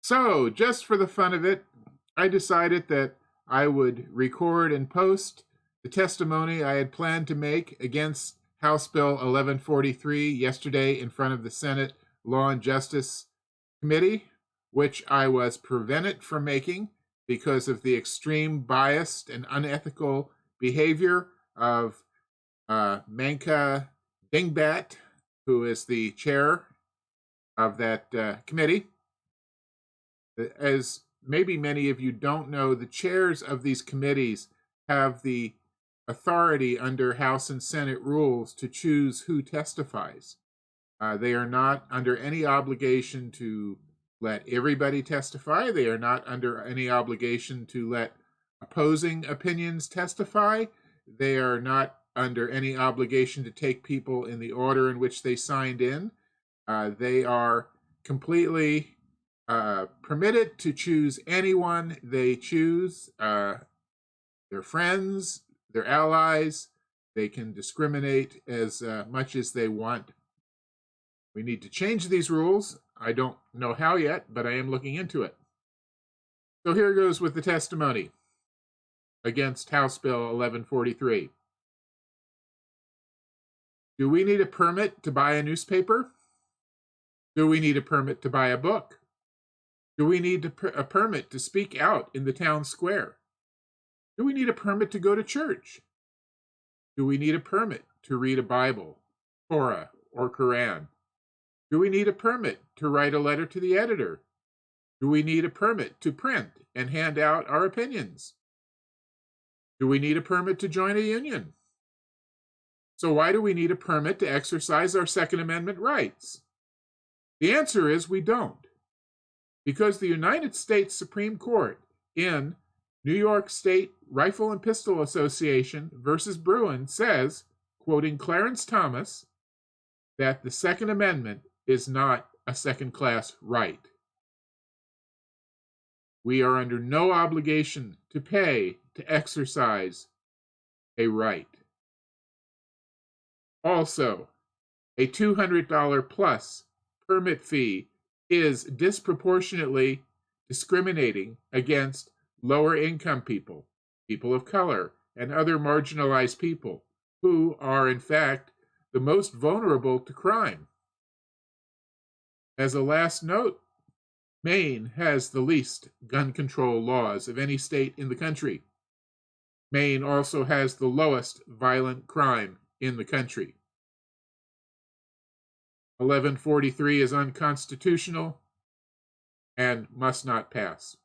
So, just for the fun of it, I decided that I would record and post the testimony I had planned to make against House Bill 1143 yesterday in front of the Senate Law and Justice Committee, which I was prevented from making because of the extreme biased and unethical behavior of Manka Dhingrbat, who is the chair of that committee. As maybe many of you don't know, the chairs of these committees have the authority under House and Senate rules to choose who testifies. They are not under any obligation to let everybody testify. They are not under any obligation to let opposing opinions testify. They are not under any obligation to take people in the order in which they signed in. They are completely permitted to choose anyone they choose, their friends, their allies. They can discriminate as much as they want. We need to change these rules. I don't know how yet, but I am looking into it. So here goes with the testimony against House Bill 1143. Do we need a permit to buy a newspaper? Do we need a permit to buy a book? Do we need a permit to speak out in the town square? Do we need a permit to go to church? Do we need a permit to read a Bible, Torah, or Quran? Do we need a permit to write a letter to the editor? Do we need a permit to print and hand out our opinions? Do we need a permit to join a union? So why do we need a permit to exercise our Second Amendment rights? The answer is we don't. Because the United States Supreme Court in New York State Rifle and Pistol Association versus Bruin says, quoting Clarence Thomas, that the Second Amendment is not a second-class right. We are under no obligation to pay to exercise a right. Also, a $200 plus permit fee is disproportionately discriminating against lower income people, people of color, and other marginalized people who are, in fact, the most vulnerable to crime. As a last note, Maine has the least gun control laws of any state in the country. Maine also has the lowest violent crime in the country. 1143 is unconstitutional and must not pass.